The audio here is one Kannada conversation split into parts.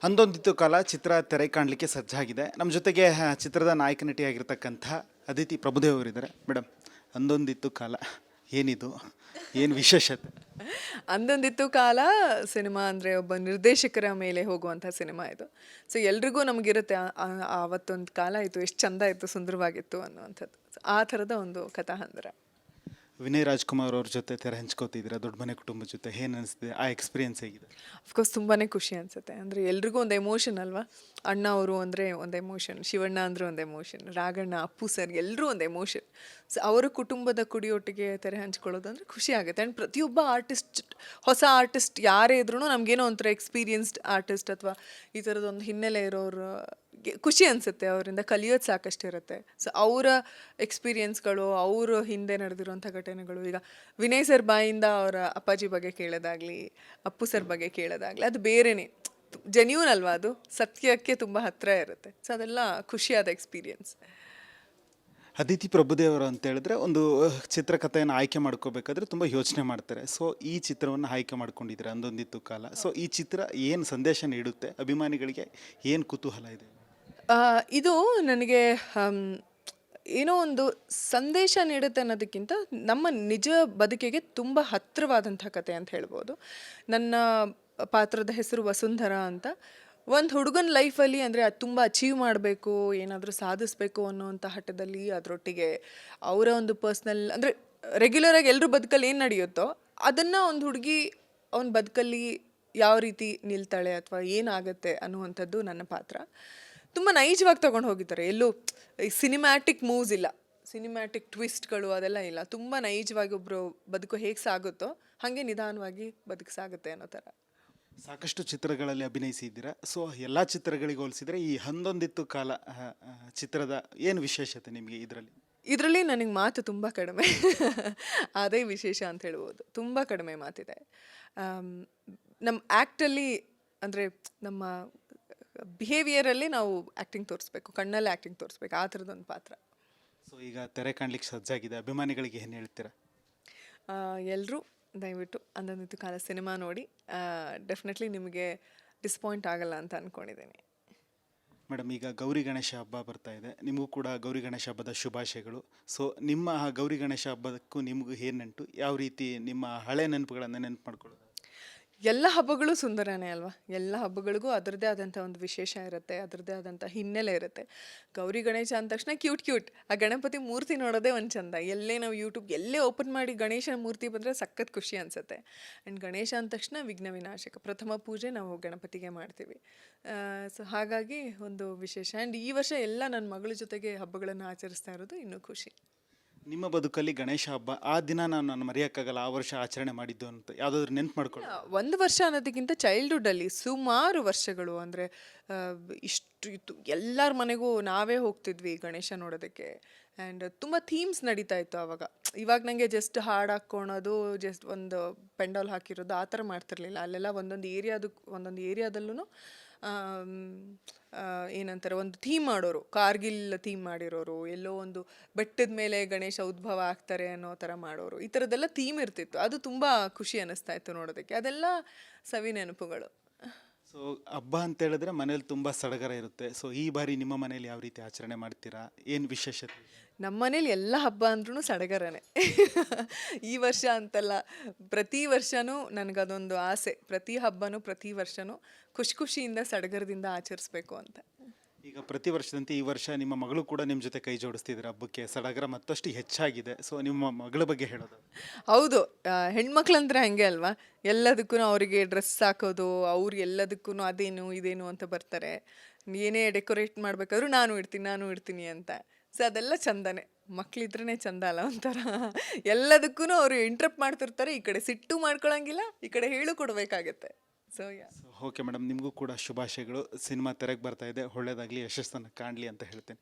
ಅಂದೊಂದಿತ್ತು ಕಾಲ ಚಿತ್ರ ತೆರೆ ಕಾಣಲಿಕ್ಕೆ ಸಜ್ಜಾಗಿದೆ. ನಮ್ಮ ಜೊತೆಗೆ ಚಿತ್ರದ ನಾಯಕ ನಟಿಯಾಗಿರ್ತಕ್ಕಂಥ ಅದಿತಿ ಪ್ರಭುದೇವ್ ಅವರಿದ್ದಾರೆ. ಮೇಡಮ್, ಅಂದೊಂದಿತ್ತು ಕಾಲ ಏನಿದು, ಏನು ವಿಶೇಷತೆ? ಅಂದೊಂದಿತ್ತು ಕಾಲ ಸಿನಿಮಾ ಅಂದರೆ ಒಬ್ಬ ನಿರ್ದೇಶಕರ ಮೇಲೆ ಹೋಗುವಂಥ ಸಿನಿಮಾ ಇದು. ಸೊ ಎಲ್ರಿಗೂ ನಮಗಿರುತ್ತೆ ಆವತ್ತೊಂದು ಕಾಲ ಇತ್ತು, ಎಷ್ಟು ಚಂದ ಇತ್ತು, ಸುಂದರವಾಗಿತ್ತು ಅನ್ನುವಂಥದ್ದು. ಸೊ ಆ ಥರದ ಒಂದು ಕಥಾಹಂದರ. ವಿನಯ್ ರಾಜ್ಕುಮಾರ್ ಅವ್ರ ಜೊತೆ ತೆರೆ ಹಂಚ್ಕೋತಿದ್ದೀರಾ, ದೊಡ್ಡ ಮನೆ ಕುಟುಂಬದ ಜೊತೆ, ಏನು ಅನಿಸ್ತಿದೆ? ಆ ಎಕ್ಸ್ಪೀರಿಯನ್ಸ್ ಹೇಗಿದೆ? ಅಫ್ಕೋರ್ಸ್ ತುಂಬಾ ಖುಷಿ ಅನಿಸುತ್ತೆ. ಅಂದರೆ ಎಲ್ರಿಗೂ ಒಂದು ಎಮೋಷನ್ ಅಲ್ವಾ. ಅಣ್ಣ ಅವರು ಅಂದರೆ ಒಂದು ಎಮೋಷನ್, ಶಿವಣ್ಣ ಅಂದರೆ ಒಂದು ಎಮೋಷನ್, ರಾಘಣ್ಣ, ಅಪ್ಪು ಸರ್ ಎಲ್ಲರೂ ಒಂದು ಎಮೋಷನ್. ಸೊ ಅವರ ಕುಟುಂಬದ ಕುಡಿಯೊಟ್ಟಿಗೆ ತೆರೆ ಹಂಚ್ಕೊಳ್ಳೋದು ಅಂದರೆ ಖುಷಿ ಆಗುತ್ತೆ. ಆ್ಯಂಡ್ ಪ್ರತಿಯೊಬ್ಬ ಆರ್ಟಿಸ್ಟ್, ಹೊಸ ಆರ್ಟಿಸ್ಟ್ ಯಾರೇ ಇದ್ರೂ ನಮಗೇನೋ ಒಂಥರ ಎಕ್ಸ್ಪೀರಿಯನ್ಸ್ಡ್ ಆರ್ಟಿಸ್ಟ್ ಅಥವಾ ಈ ಥರದೊಂದು ಹಿನ್ನೆಲೆ ಇರೋರು ಖುಷಿ ಅನಿಸುತ್ತೆ. ಅವರಿಂದ ಕಲಿಯೋದು ಸಾಕಷ್ಟು ಇರುತ್ತೆ. ಸೊ ಅವರ ಎಕ್ಸ್ಪೀರಿಯನ್ಸ್ಗಳು, ಅವರು ಹಿಂದೆ ನಡೆದಿರುವಂಥ ಘಟನೆಗಳು, ಈಗ ವಿನಯ್ ಸರ್ ಬಾಯಿಂದ ಅವರ ಅಪ್ಪಾಜಿ ಬಗ್ಗೆ ಕೇಳೋದಾಗಲಿ, ಅಪ್ಪು ಸರ್ ಬಗ್ಗೆ ಕೇಳೋದಾಗಲಿ, ಅದು ಬೇರೆಯೇ ಜೆನ್ಯೂನ್ ಅಲ್ವಾ, ಅದು ಸತ್ಯಕ್ಕೆ ತುಂಬ ಹತ್ತಿರ ಇರುತ್ತೆ. ಸೊ ಅದೆಲ್ಲ ಖುಷಿಯಾದ ಎಕ್ಸ್ಪೀರಿಯನ್ಸ್. ಅದಿತಿ ಪ್ರಭುದೇವರು ಅಂತ ಹೇಳಿದ್ರೆ ಒಂದು ಚಿತ್ರಕಥೆಯನ್ನು ಆಯ್ಕೆ ಮಾಡ್ಕೋಬೇಕಾದ್ರೆ ತುಂಬ ಯೋಚನೆ ಮಾಡ್ತಾರೆ. ಸೊ ಈ ಚಿತ್ರವನ್ನು ಆಯ್ಕೆ ಮಾಡ್ಕೊಂಡಿದ್ದಾರೆ ಅಂದೊಂದಿತ್ತು ಕಾಲ. ಸೊ ಈ ಚಿತ್ರ ಏನು ಸಂದೇಶ ನೀಡುತ್ತೆ ಅಭಿಮಾನಿಗಳಿಗೆ, ಏನು ಕುತೂಹಲ ಇದೆ? ಇದು ನನಗೆ ಏನೋ ಒಂದು ಸಂದೇಶ ನೀಡುತ್ತೆ ಅನ್ನೋದಕ್ಕಿಂತ ನಮ್ಮ ನಿಜ ಬದುಕಿಗೆ ತುಂಬ ಹತ್ತಿರವಾದಂಥ ಕತೆ ಅಂತ ಹೇಳ್ಬೋದು. ನನ್ನ ಪಾತ್ರದ ಹೆಸರು ವಸುಂಧರಾ ಅಂತ. ಒಂದು ಹುಡುಗನ ಲೈಫಲ್ಲಿ ಅಂದರೆ ಅದು ತುಂಬ ಅಚೀವ್ ಮಾಡಬೇಕು, ಏನಾದರೂ ಸಾಧಿಸಬೇಕು ಅನ್ನೋವಂಥ ಹಠದಲ್ಲಿ, ಅದರೊಟ್ಟಿಗೆ ಅವರ ಒಂದು ಪರ್ಸ್ನಲ್ ಅಂದರೆ ರೆಗ್ಯುಲರಾಗಿ ಎಲ್ಲರೂ ಬದುಕಲ್ಲಿ ಏನು ನಡೆಯುತ್ತೋ ಅದನ್ನು ಒಂದು ಹುಡುಗಿ ಅವನ ಬದುಕಲ್ಲಿ ಯಾವ ರೀತಿ ನಿಲ್ತಾಳೆ ಅಥವಾ ಏನಾಗುತ್ತೆ ಅನ್ನುವಂಥದ್ದು ನನ್ನ ಪಾತ್ರ. ತುಂಬ ನೈಜವಾಗಿ ತೊಗೊಂಡು ಹೋಗಿದ್ದಾರೆ. ಎಲ್ಲೂ ಸಿನಿಮ್ಯಾಟಿಕ್ ಮೂವ್ಸ್ ಇಲ್ಲ, ಸಿನಿಮ್ಯಾಟಿಕ್ ಟ್ವಿಸ್ಟ್ಗಳು ಅದೆಲ್ಲ ಇಲ್ಲ. ತುಂಬ ನೈಜವಾಗಿ ಒಬ್ಬರು ಬದುಕು ಹೇಗೆ ಸಾಗುತ್ತೋ ಹಾಗೆ ನಿಧಾನವಾಗಿ ಬದುಕು ಸಾಗುತ್ತೆ ಅನ್ನೋ ಥರ. ಸಾಕಷ್ಟು ಚಿತ್ರಗಳಲ್ಲಿ ಅಭಿನಯಿಸಿದ್ದೀರಾ. ಸೊ ಎಲ್ಲ ಚಿತ್ರಗಳಿಗೆ ಹೋಲಿಸಿದರೆ ಈ ಅಂದೊಂದಿತ್ತು ಕಾಲ ಚಿತ್ರದ ಏನು ವಿಶೇಷತೆ ನಿಮಗೆ ಇದರಲ್ಲಿ? ಇದರಲ್ಲಿ ನನಗೆ ಮಾತು ತುಂಬ ಕಡಿಮೆ ಅದೇ ವಿಶೇಷ ಅಂತ ಹೇಳ್ಬೋದು. ತುಂಬ ಕಡಿಮೆ ಮಾತಿದೆ. ನಮ್ಮ ಆ್ಯಕ್ಟಲ್ಲಿ ಅಂದರೆ ನಮ್ಮ ಬಿಹೇವಿಯರಲ್ಲಿ ನಾವು ಆ್ಯಕ್ಟಿಂಗ್ ತೋರಿಸ್ಬೇಕು, ಕಣ್ಣಲ್ಲಿ ಆ್ಯಕ್ಟಿಂಗ್ ತೋರಿಸ್ಬೇಕು, ಆ ಥರದೊಂದು ಪಾತ್ರ. ಸೊ ಈಗ ತೆರೆ ಕಾಣಲಿಕ್ಕೆ ಸಜ್ಜಾಗಿದೆ, ಅಭಿಮಾನಿಗಳಿಗೆ ಏನು ಹೇಳ್ತೀರಾ? ಎಲ್ಲರೂ ದಯವಿಟ್ಟು ಅಂದೊಂದಿತ್ತು ಕಾಲ ಸಿನಿಮಾ ನೋಡಿ. ಡೆಫಿನೆಟ್ಲಿ ನಿಮಗೆ ಡಿಸಪಾಯಿಂಟ್ ಆಗಲ್ಲ ಅಂತ ಅಂದ್ಕೊಂಡಿದ್ದೀನಿ. ಮೇಡಮ್, ಈಗ ಗೌರಿ ಗಣೇಶ ಹಬ್ಬ ಬರ್ತಾ ಇದೆ, ನಿಮಗೂ ಕೂಡ ಗೌರಿ ಗಣೇಶ ಹಬ್ಬದ ಶುಭಾಶಯಗಳು. ಸೊ ನಿಮ್ಮ ಗೌರಿ ಗಣೇಶ ಹಬ್ಬಕ್ಕೂ ನಿಮಗೂ ಏನು ನೆನಪು? ಯಾವ ರೀತಿ ನಿಮ್ಮ ಹಳೆ ನೆನಪುಗಳನ್ನು ನೆನಪು ಮಾಡ್ಕೊಳ್ಳೋದು? ಎಲ್ಲ ಹಬ್ಬಗಳು ಸುಂದರನೇ ಅಲ್ವಾ. ಎಲ್ಲ ಹಬ್ಬಗಳಿಗೂ ಅದರದ್ದೇ ಆದಂಥ ಒಂದು ವಿಶೇಷ ಇರುತ್ತೆ, ಅದರದ್ದೇ ಆದಂಥ ಹಿನ್ನೆಲೆ ಇರುತ್ತೆ. ಗೌರಿ ಗಣೇಶ ಅಂದ ತಕ್ಷಣ ಕ್ಯೂಟ್ ಆ ಗಣಪತಿ ಮೂರ್ತಿ ನೋಡೋದೇ ಒಂದು ಚಂದ. ಎಲ್ಲೇ ನಾವು ಯೂಟ್ಯೂಬ್ ಎಲ್ಲೇ ಓಪನ್ ಮಾಡಿ ಗಣೇಶನ ಮೂರ್ತಿ ಬಂದರೆ ಸಖತ್ ಖುಷಿ ಅನಿಸುತ್ತೆ. ಆ್ಯಂಡ್ ಗಣೇಶ ಅಂದ ತಕ್ಷಣ ವಿಘ್ನ ವಿನಾಶಕ, ಪ್ರಥಮ ಪೂಜೆ ನಾವು ಗಣಪತಿಗೆ ಮಾಡ್ತೀವಿ. ಸೊ ಹಾಗಾಗಿ ಒಂದು ವಿಶೇಷ. ಆ್ಯಂಡ್ ಈ ವರ್ಷ ಎಲ್ಲ ನನ್ನ ಮಗಳ ಜೊತೆಗೆ ಹಬ್ಬಗಳನ್ನು ಆಚರಿಸ್ತಾ ಇರೋದು ಇನ್ನೂ ಖುಷಿ. ನಿಮ್ಮ ಬದುಕಲ್ಲಿ ಗಣೇಶ ಹಬ್ಬ ಆ ದಿನ ನಾನು ಮರೆಯೋಕ್ಕಾಗಲ್ಲ, ಆ ವರ್ಷ ಆಚರಣೆ ಮಾಡಿದ್ದು ಅಂತ ಯಾವುದಾದ್ರೂ ನೆನ್ಪು ಮಾಡ್ಕೊಳ್ಳಿ? ಒಂದು ವರ್ಷ ಅನ್ನೋದಕ್ಕಿಂತ ಚೈಲ್ಡ್ಹುಡ್ಡಲ್ಲಿ ಸುಮಾರು ವರ್ಷಗಳು, ಅಂದರೆ ಇಷ್ಟು ಇತ್ತು. ಎಲ್ಲರ ಮನೆಗೂ ನಾವೇ ಹೋಗ್ತಿದ್ವಿ ಗಣೇಶ ನೋಡೋದಕ್ಕೆ. ಆ್ಯಂಡ್ ತುಂಬ ಥೀಮ್ಸ್ ನಡೀತಾ ಇತ್ತು ಆವಾಗ. ಇವಾಗ ನನಗೆ ಜಸ್ಟ್ ಹಾಡು ಹಾಕ್ಕೊಳೋದು, ಜಸ್ಟ್ ಒಂದು ಪೆಂಡಾಲ್ ಹಾಕಿರೋದು ಆ ಥರ ಮಾಡ್ತಿರ್ಲಿಲ್ಲ. ಅಲ್ಲೆಲ್ಲ ಒಂದೊಂದು ಏರಿಯಾದಲ್ಲೂ ಏನಂತಾರೆ, ಒಂದು ಥೀಮ್ ಮಾಡೋರು. ಕಾರ್ಗಿಲ್ ಥೀಮ್ ಮಾಡಿರೋರು, ಎಲ್ಲೋ ಒಂದು ಬೆಟ್ಟದ ಮೇಲೆ ಗಣೇಶ ಉದ್ಭವ ಆಗ್ತಾರೆ ಅನ್ನೋ ಥರ ಮಾಡೋರು. ಈ ಥರದ್ದೆಲ್ಲ ಥೀಮ್ ಇರ್ತಿತ್ತು. ಅದು ತುಂಬ ಖುಷಿ ಅನ್ನಿಸ್ತಾ ಇತ್ತು ನೋಡೋದಕ್ಕೆ. ಅದೆಲ್ಲ ಸವಿ ನೆನಪುಗಳು. ಸೊ ಹಬ್ಬ ಅಂತ ಹೇಳಿದ್ರೆ ಮನೇಲಿ ತುಂಬ ಸಡಗರ ಇರುತ್ತೆ. ಸೊ ಈ ಬಾರಿ ನಿಮ್ಮ ಮನೇಲಿ ಯಾವ ರೀತಿ ಆಚರಣೆ ಮಾಡ್ತೀರಾ, ಏನು ವಿಶೇಷತೆ? ನಮ್ಮ ಮನೇಲಿ ಎಲ್ಲ ಹಬ್ಬ ಅಂದ್ರೂ ಸಡಗರನೇ. ಈ ವರ್ಷ ಅಂತಲ್ಲ, ಪ್ರತಿ ವರ್ಷವೂ ನನಗದೊಂದು ಆಸೆ. ಪ್ರತಿ ಹಬ್ಬನೂ ಪ್ರತಿ ವರ್ಷವೂ ಖುಷಿಯಿಂದ ಸಡಗರದಿಂದ ಆಚರಿಸ್ಬೇಕು ಅಂತ. ಈಗ ಪ್ರತಿ ವರ್ಷದಂತೆ ಈ ವರ್ಷ ನಿಮ್ಮ ಮಗಳು ಕೂಡ ನಿಮ್ಮ ಜೊತೆ ಕೈ ಜೋಡಿಸ್ತಿದ್ರೆ ಹಬ್ಬಕ್ಕೆ, ಸಡಗರ ಮತ್ತಷ್ಟು ಹೆಚ್ಚಾಗಿದೆ. ಸೊ ನಿಮ್ಮ ಮಗಳ ಬಗ್ಗೆ ಹೇಳೋದು? ಹೌದು, ಹೆಣ್ಮಕ್ಳಂದ್ರೆ ಹಂಗೆ ಅಲ್ವಾ. ಎಲ್ಲದಕ್ಕೂ ಅವರಿಗೆ ಡ್ರೆಸ್ ಹಾಕೋದು, ಅವ್ರು ಎಲ್ಲದಕ್ಕೂ ಅದೇನು ಇದೇನು ಅಂತ ಬರ್ತಾರೆ. ಏನೇ ಡೆಕೋರೇಟ್ ಮಾಡಬೇಕಾದ್ರೂ ನಾನು ಇಡ್ತೀನಿ ಅಂತ. ಸೊ ಅದೆಲ್ಲ ಚಂದನೇ, ಮಕ್ಳಿದ್ರೇ ಚಂದ ಅಲ್ಲ ಒಂಥರ. ಎಲ್ಲದಕ್ಕೂ ಅವರು ಇಂಟ್ರಪ್ಟ್ ಮಾಡ್ತಿರ್ತಾರೆ. ಈ ಕಡೆ ಸಿಟ್ಟು ಮಾಡ್ಕೊಳಂಗಿಲ್ಲ, ಈ ಕಡೆ ಹೇಳು ಕೊಡಬೇಕಾಗತ್ತೆ. ಸೊ ಓಕೆ ಮೇಡಮ್, ನಿಮಗೂ ಕೂಡ ಶುಭಾಶಯಗಳು. ಸಿನಿಮಾ ತೆರೆಗೆ ಬರ್ತಾ ಇದೆ, ಒಳ್ಳೆಯದಾಗಲಿ, ಯಶಸ್ಸನ್ನು ಕಾಣಲಿ ಅಂತ ಹೇಳ್ತೇನೆ.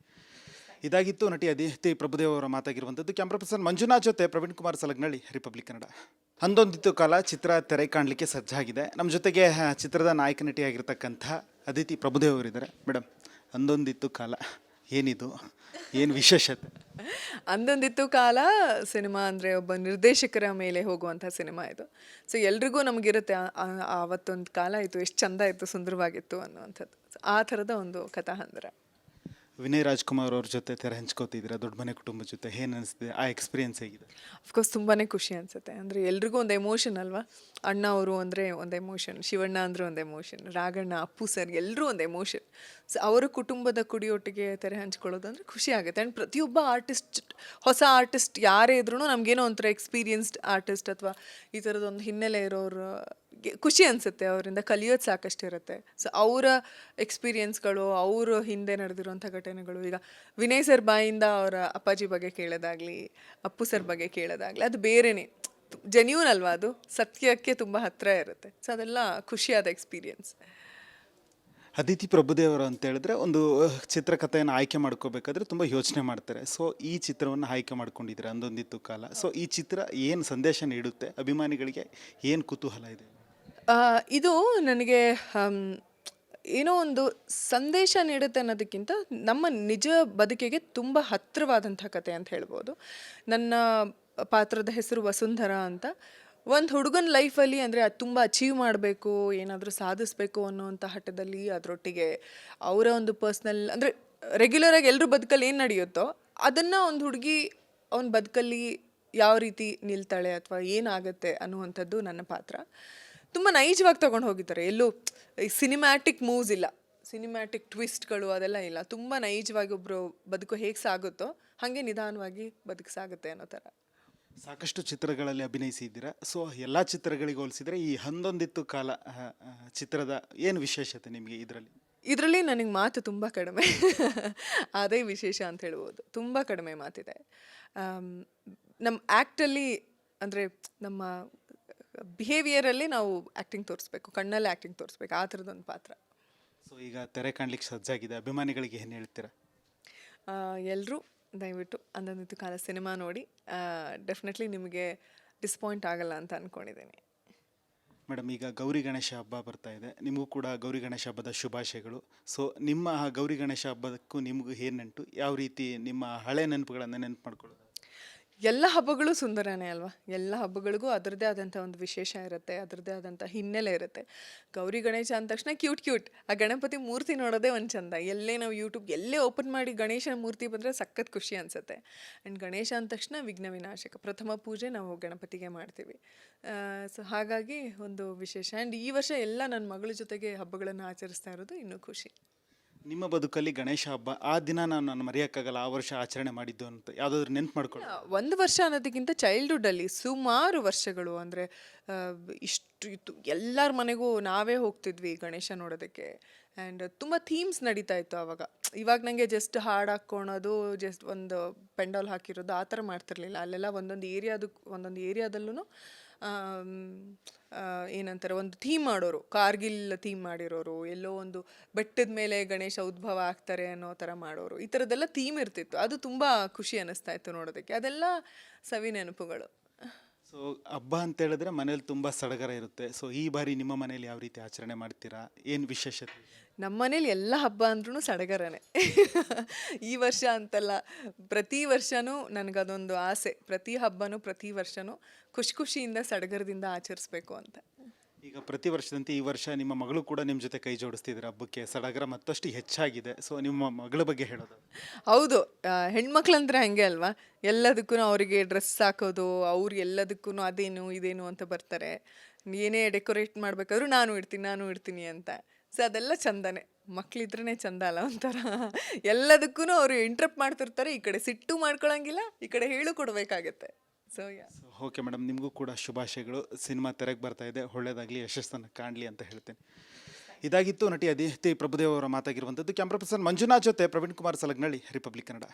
ಇದಾಗಿತ್ತು ನಟಿ ಅದಿತಿ ಪ್ರಭುದೇವ್ ಅವರ ಮಾತಾಗಿರುವಂಥದ್ದು. ಕ್ಯಾಮ್ರಾ ಪರ್ಸನ್ ಮಂಜುನಾಥ್ ಜೊತೆ ಪ್ರವೀಣ್ ಕುಮಾರ್ ಸಲಗ್ನಳ್ಳಿ, ರಿಪಬ್ಲಿಕ್ ಕನ್ನಡ. ಅಂದೊಂದಿತ್ತು ಕಾಲ ಚಿತ್ರ ತೆರೆ ಕಾಣಲಿಕ್ಕೆ ಸಜ್ಜಾಗಿದೆ. ನಮ್ಮ ಜೊತೆಗೆ ಚಿತ್ರದ ನಾಯಕ ನಟಿಯಾಗಿರ್ತಕ್ಕಂಥ ಅದಿತಿ ಪ್ರಭುದೇವ್ ಅವರಿದ್ದಾರೆ. ಮೇಡಮ್, ಅಂದೊಂದಿತ್ತು ಕಾಲ ಏನಿದು ಏನು ವಿಶೇಷತೆ? ಅಂದೊಂದಿತ್ತು ಕಾಲ ಸಿನಿಮಾ ಅಂದರೆ ಒಬ್ಬ ನಿರ್ದೇಶಕರ ಮೇಲೆ ಹೋಗುವಂಥ ಸಿನಿಮಾ ಇದು. ಸೊ ಎಲ್ರಿಗೂ ನಮಗಿರುತ್ತೆ ಆವತ್ತೊಂದು ಕಾಲ ಇತ್ತು, ಎಷ್ಟು ಚಂದ ಇತ್ತು, ಸುಂದರವಾಗಿತ್ತು ಅನ್ನುವಂಥದ್ದು. ಸೊ ಆ ಥರದ ಒಂದು ಕಥಾಹಂದರ. ವಿನಯ್ ರಾಜ್ಕುಮಾರ್ ಅವ್ರ ಜೊತೆ ತೆರೆ ಹಂಚ್ಕೋತಿದ್ದೀರಾ, ದೊಡ್ಡ ಮನೆ ಕುಟುಂಬದ ಜೊತೆ ಏನು ಅನಿಸ್ತಿದೆ? ಆ ಎಕ್ಸ್ಪೀರಿಯನ್ಸ್ ಹೇಗಿದೆ? ಅಫ್ಕೋರ್ಸ್ ತುಂಬಾ ಖುಷಿ ಅನಿಸುತ್ತೆ. ಅಂದರೆ ಎಲ್ರಿಗೂ ಒಂದು ಎಮೋಷನ್ ಅಲ್ವಾ. ಅಣ್ಣ ಅವರು ಅಂದರೆ ಒಂದು ಎಮೋಷನ್, ಶಿವಣ್ಣ ಅಂದರೆ ಒಂದು ಎಮೋಷನ್, ರಾಘಣ್ಣ, ಅಪ್ಪು ಸರ್ ಎಲ್ಲರೂ ಒಂದು ಎಮೋಷನ್. ಸೊ ಅವರ ಕುಟುಂಬದ ಕುಡಿಯೊಟ್ಟಿಗೆ ತೆರೆ ಹಂಚ್ಕೊಳ್ಳೋದು ಅಂದರೆ ಖುಷಿ ಆಗುತ್ತೆ. ಆ್ಯಂಡ್ ಪ್ರತಿಯೊಬ್ಬ ಆರ್ಟಿಸ್ಟ್, ಹೊಸ ಆರ್ಟಿಸ್ಟ್ ಯಾರೇ ಇದ್ರೂ ನಮಗೇನೋ ಒಂಥರ ಎಕ್ಸ್ಪೀರಿಯನ್ಸ್ಡ್ ಆರ್ಟಿಸ್ಟ್ ಅಥವಾ ಈ ಥರದೊಂದು ಹಿನ್ನೆಲೆ ಇರೋರು ಖುಷಿ ಅನಿಸುತ್ತೆ. ಅವರಿಂದ ಕಲಿಯೋದು ಸಾಕಷ್ಟು ಇರುತ್ತೆ. ಸೊ ಅವರ ಎಕ್ಸ್ಪೀರಿಯನ್ಸ್ಗಳು, ಅವರು ಹಿಂದೆ ನಡೆದಿರುವಂಥ ಘಟನೆಗಳು, ಈಗ ವಿನಯ್ ಸರ್ ಬಾಯಿಂದ ಅವರ ಅಪ್ಪಾಜಿ ಬಗ್ಗೆ ಕೇಳೋದಾಗಲಿ, ಅಪ್ಪು ಸರ್ ಬಗ್ಗೆ ಕೇಳೋದಾಗಲಿ, ಅದು ಬೇರೆಯೇ ಜೆನ್ಯೂನ್ ಅಲ್ವಾ, ಅದು ಸತ್ಯಕ್ಕೆ ತುಂಬ ಹತ್ತಿರ ಇರುತ್ತೆ. ಸೊ ಅದೆಲ್ಲ ಖುಷಿಯಾದ ಎಕ್ಸ್ಪೀರಿಯನ್ಸ್. ಅದಿತಿ ಪ್ರಭುದೇವರು ಅಂತ ಹೇಳಿದ್ರೆ ಒಂದು ಚಿತ್ರಕಥೆಯನ್ನು ಆಯ್ಕೆ ಮಾಡ್ಕೋಬೇಕಾದ್ರೆ ತುಂಬ ಯೋಚನೆ ಮಾಡ್ತಾರೆ. ಸೊ ಈ ಚಿತ್ರವನ್ನು ಆಯ್ಕೆ ಮಾಡ್ಕೊಂಡಿದ್ದೀರಾ, ಅಂದೊಂದಿತ್ತು ಕಾಲ. ಸೊ ಈ ಚಿತ್ರ ಏನು ಸಂದೇಶ ನೀಡುತ್ತೆ, ಅಭಿಮಾನಿಗಳಿಗೆ ಏನು ಕುತೂಹಲ ಇದೆ? ಇದು ನನಗೆ ಏನೋ ಒಂದು ಸಂದೇಶ ನೀಡುತ್ತೆ ಅನ್ನೋದಕ್ಕಿಂತ ನಮ್ಮ ನಿಜ ಬದುಕಿಗೆ ತುಂಬ ಹತ್ತಿರವಾದಂಥ ಕತೆ ಅಂತ ಹೇಳ್ಬೋದು. ನನ್ನ ಪಾತ್ರದ ಹೆಸರು ವಸುಂಧರಾ ಅಂತ. ಒಂದು ಹುಡುಗನ ಲೈಫಲ್ಲಿ ಅಂದರೆ ಅದು ತುಂಬ ಅಚೀವ್ ಮಾಡಬೇಕು, ಏನಾದರೂ ಸಾಧಿಸಬೇಕು ಅನ್ನೋವಂಥ ಹಠದಲ್ಲಿ, ಅದರೊಟ್ಟಿಗೆ ಅವರ ಒಂದು ಪರ್ಸ್ನಲ್ ಅಂದರೆ ರೆಗ್ಯುಲರಾಗಿ ಎಲ್ಲರೂ ಬದುಕಲ್ಲಿ ಏನು ನಡೆಯುತ್ತೋ ಅದನ್ನು ಒಂದು ಹುಡುಗಿ ಅವನ ಬದುಕಲ್ಲಿ ಯಾವ ರೀತಿ ನಿಲ್ತಾಳೆ ಅಥವಾ ಏನಾಗುತ್ತೆ ಅನ್ನುವಂಥದ್ದು ನನ್ನ ಪಾತ್ರ. ತುಂಬ ನೈಜವಾಗಿ ತೊಗೊಂಡು ಹೋಗಿದ್ದಾರೆ. ಎಲ್ಲೂ ಸಿನಿಮ್ಯಾಟಿಕ್ ಮೂವ್ಸ್ ಇಲ್ಲ, ಸಿನಿಮ್ಯಾಟಿಕ್ ಟ್ವಿಸ್ಟ್ಗಳು ಅದೆಲ್ಲ ಇಲ್ಲ. ತುಂಬ ನೈಜವಾಗಿ ಒಬ್ಬರು ಬದುಕು ಹೇಗೆ ಸಾಗುತ್ತೋ ಹಾಗೆ ನಿಧಾನವಾಗಿ ಬದುಕು ಸಾಗುತ್ತೆ ಅನ್ನೋ ಥರ. ಸಾಕಷ್ಟು ಚಿತ್ರಗಳಲ್ಲಿ ಅಭಿನಯಿಸಿದ್ದೀರಾ. ಸೊ ಎಲ್ಲ ಚಿತ್ರಗಳಿಗೆ ಹೋಲಿಸಿದರೆ ಈ ಹಂದೊಂದಿತ್ತು ಕಾಲ ಚಿತ್ರದ ಏನು ವಿಶೇಷತೆ ನಿಮಗೆ ಇದರಲ್ಲಿ? ಇದರಲ್ಲಿ ನನಗೆ ಮಾತು ತುಂಬ ಕಡಿಮೆ ಅದೇ ವಿಶೇಷ ಅಂತ ಹೇಳ್ಬೋದು. ತುಂಬ ಕಡಿಮೆ ಮಾತಿದೆ. ನಮ್ಮ ಆ್ಯಕ್ಟಲ್ಲಿ ಅಂದರೆ ನಮ್ಮ ಬಿಹೇವಿಯರಲ್ಲಿ ನಾವು ಆ್ಯಕ್ಟಿಂಗ್ ತೋರಿಸ್ಬೇಕು, ಕಣ್ಣಲ್ಲಿ ಆ್ಯಕ್ಟಿಂಗ್ ತೋರಿಸ್ಬೇಕು, ಆ ಥರದೊಂದು ಪಾತ್ರ. ಸೊ ಈಗ ತೆರೆ ಕಾಣ್ಲಿಕ್ಕೆ ಸಜ್ಜಾಗಿದೆ, ಅಭಿಮಾನಿಗಳಿಗೆ ಏನು ಹೇಳ್ತೀರಾ? ಎಲ್ಲರೂ ದಯವಿಟ್ಟು ಅಂದೊಂದಿತ್ತು ಕಾಲ ಸಿನಿಮಾ ನೋಡಿ. ಡೆಫಿನೆಟ್ಲಿ ನಿಮಗೆ ಡಿಸಪಾಯಿಂಟ್ ಆಗಲ್ಲ ಅಂತ ಅಂದ್ಕೊಂಡಿದ್ದೀನಿ. ಮೇಡಮ್, ಈಗ ಗೌರಿ ಗಣೇಶ ಹಬ್ಬ ಬರ್ತಾ ಇದೆ, ನಿಮಗೂ ಕೂಡ ಗೌರಿ ಗಣೇಶ ಹಬ್ಬದ ಶುಭಾಶಯಗಳು. ಸೊ ನಿಮ್ಮ ಗೌರಿ ಗಣೇಶ ಹಬ್ಬದಕ್ಕೂ ನಿಮಗೂ ಏನು ನೆಂಟು, ಯಾವ ರೀತಿ ನಿಮ್ಮ ಹಳೆ ನೆನಪುಗಳನ್ನು ನೆನಪು ಮಾಡ್ಕೊಳ್ಳೋದು? ಎಲ್ಲ ಹಬ್ಬಗಳು ಸುಂದರನೇ ಅಲ್ವಾ. ಎಲ್ಲ ಹಬ್ಬಗಳಿಗೂ ಅದರದ್ದೇ ಆದಂಥ ಒಂದು ವಿಶೇಷ ಇರುತ್ತೆ, ಅದರದ್ದೇ ಆದಂಥ ಹಿನ್ನೆಲೆ ಇರುತ್ತೆ. ಗೌರಿ ಗಣೇಶ ಅಂದ ತಕ್ಷಣ ಕ್ಯೂಟ್ ಆ ಗಣಪತಿ ಮೂರ್ತಿ ನೋಡೋದೇ ಒಂದು ಚಂದ. ಎಲ್ಲೇ ನಾವು ಯೂಟ್ಯೂಬ್ ಎಲ್ಲೇ ಓಪನ್ ಮಾಡಿ ಗಣೇಶನ ಮೂರ್ತಿ ಬಂದರೆ ಸಖತ್ ಖುಷಿ ಅನಿಸುತ್ತೆ. ಆ್ಯಂಡ್ ಗಣೇಶ ಅಂದ ತಕ್ಷಣ ವಿಘ್ನ ವಿನಾಶಕ, ಪ್ರಥಮ ಪೂಜೆ ನಾವು ಗಣಪತಿಗೆ ಮಾಡ್ತೀವಿ. ಸೊ ಹಾಗಾಗಿ ಒಂದು ವಿಶೇಷ. ಆ್ಯಂಡ್ ಈ ವರ್ಷ ಎಲ್ಲ ನನ್ನ ಮಗಳ ಜೊತೆಗೆ ಹಬ್ಬಗಳನ್ನು ಆಚರಿಸ್ತಾ ಇರೋದು ಇನ್ನೂ ಖುಷಿ. ನಿಮ್ಮ ಬದುಕಲ್ಲಿ ಗಣೇಶ ಹಬ್ಬ ಆ ದಿನ ನಾನು ಮರೆಯೋಕ್ಕಾಗಲ್ಲ, ಆ ವರ್ಷ ಆಚರಣೆ ಮಾಡಿದ್ದು ಅಂತ ಯಾವುದಾದ್ರೂ ನೆನ್ಪು ಮಾಡ್ಕೊಳ್ಳಿ? ಒಂದು ವರ್ಷ ಅನ್ನೋದಕ್ಕಿಂತ ಚೈಲ್ಡ್ಹುಡ್ಡಲ್ಲಿ ಸುಮಾರು ವರ್ಷಗಳು, ಅಂದರೆ ಇಷ್ಟು ಇತ್ತು. ಎಲ್ಲರ ಮನೆಗೂ ನಾವೇ ಹೋಗ್ತಿದ್ವಿ ಗಣೇಶ ನೋಡೋದಕ್ಕೆ. ಆ್ಯಂಡ್ ತುಂಬ ಥೀಮ್ಸ್ ನಡೀತಾ ಇತ್ತು ಆವಾಗ. ಇವಾಗ ನನಗೆ ಜಸ್ಟ್ ಹಾಡು ಹಾಕ್ಕೊಳೋದು, ಜಸ್ಟ್ ಒಂದು ಪೆಂಡಾಲ್ ಹಾಕಿರೋದು ಆ ಥರ ಮಾಡ್ತಿರ್ಲಿಲ್ಲ. ಅಲ್ಲೆಲ್ಲ ಒಂದೊಂದು ಏರಿಯಾದಲ್ಲೂ ಏನಂತಾರೆ, ಒಂದು ಥೀಮ್ ಮಾಡೋರು. ಕಾರ್ಗಿಲ್ ಥೀಮ್ ಮಾಡಿರೋರು, ಎಲ್ಲೋ ಒಂದು ಬೆಟ್ಟದ ಮೇಲೆ ಗಣೇಶ ಉದ್ಭವ ಆಗ್ತಾರೆ ಅನ್ನೋ ಥರ ಮಾಡೋರು. ಈ ಥರದ್ದೆಲ್ಲ ಥೀಮ್ ಇರ್ತಿತ್ತು. ಅದು ತುಂಬ ಖುಷಿ ಅನ್ನಿಸ್ತಾ ಇತ್ತು ನೋಡೋದಕ್ಕೆ. ಅದೆಲ್ಲ ಸವಿ ನೆನಪುಗಳು. ಸೊ ಹಬ್ಬ ಅಂತ ಹೇಳಿದ್ರೆ ಮನೇಲಿ ತುಂಬ ಸಡಗರ ಇರುತ್ತೆ. ಸೊ ಈ ಬಾರಿ ನಿಮ್ಮ ಮನೇಲಿ ಯಾವ ರೀತಿ ಆಚರಣೆ ಮಾಡ್ತೀರಾ, ಏನು ವಿಶೇಷತೆ? ನಮ್ಮ ಮನೇಲಿ ಎಲ್ಲ ಹಬ್ಬ ಅಂದ್ರೂ ಸಡಗರನೇ. ಈ ವರ್ಷ ಅಂತಲ್ಲ, ಪ್ರತಿ ವರ್ಷವೂ ನನಗದೊಂದು ಆಸೆ. ಪ್ರತಿ ಹಬ್ಬನೂ ಪ್ರತಿ ವರ್ಷವೂ ಖುಷಿಯಿಂದ ಸಡಗರದಿಂದ ಆಚರಿಸ್ಬೇಕು ಅಂತ. ಈಗ ಪ್ರತಿ ವರ್ಷದಂತೆ ಈ ವರ್ಷ ನಿಮ್ಮ ಮಗಳು ಕೂಡ ನಿಮ್ಮ ಜೊತೆ ಕೈ ಜೋಡಿಸ್ತಿದ್ರೆ ಹಬ್ಬಕ್ಕೆ, ಸಡಗರ ಮತ್ತಷ್ಟು ಹೆಚ್ಚಾಗಿದೆ. ಸೊ ನಿಮ್ಮ ಮಗಳ ಬಗ್ಗೆ ಹೇಳೋದು? ಹೌದು, ಹೆಣ್ಮಕ್ಳಂದ್ರೆ ಹಂಗೆ ಅಲ್ವಾ. ಎಲ್ಲದಕ್ಕೂ ಅವರಿಗೆ ಡ್ರೆಸ್ ಹಾಕೋದು, ಅವ್ರು ಎಲ್ಲದಕ್ಕೂ ಅದೇನು ಇದೇನು ಅಂತ ಬರ್ತಾರೆ. ಏನೇ ಡೆಕೋರೇಟ್ ಮಾಡಬೇಕಾದ್ರೂ ನಾನು ಇಡ್ತೀನಿ ಅಂತ. ಸೊ ಅದೆಲ್ಲ ಚಂದನೇ. ಮಕ್ಳಿದ್ರೇ ಚಂದ ಅಲ್ಲ ಒಂಥರ. ಎಲ್ಲದಕ್ಕೂ ಅವರು ಇಂಟ್ರಪ್ಟ್ ಮಾಡ್ತಿರ್ತಾರೆ. ಈ ಕಡೆ ಸಿಟ್ಟು ಮಾಡ್ಕೊಳಂಗಿಲ್ಲ, ಈ ಕಡೆ ಹೇಳು ಕೊಡಬೇಕಾಗತ್ತೆ. ಸೊ ಓಕೆ ಮೇಡಮ್, ನಿಮಗೂ ಕೂಡ ಶುಭಾಶಯಗಳು. ಸಿನಿಮಾ ತೆರೆಗೆ ಬರ್ತಾ ಇದೆ, ಒಳ್ಳೆಯದಾಗಲಿ, ಯಶಸ್ಸನ್ನು ಕಾಣಲಿ ಅಂತ ಹೇಳ್ತೇನೆ. ಇದಾಗಿತ್ತು ನಟಿ ಅದಿತಿ ಪ್ರಭುದೇವ್ ಅವರ ಮಾತಾಗಿರುವಂಥದ್ದು. ಕ್ಯಾಮ್ರಾ ಪರ್ಸನ್ ಮಂಜುನಾಥ್ ಜೊತೆ ಪ್ರವೀಣ್ ಕುಮಾರ್ ಸಲಗ್ನಳ್ಳಿ, ರಿಪಬ್ಲಿಕ್ ಕನ್ನಡ.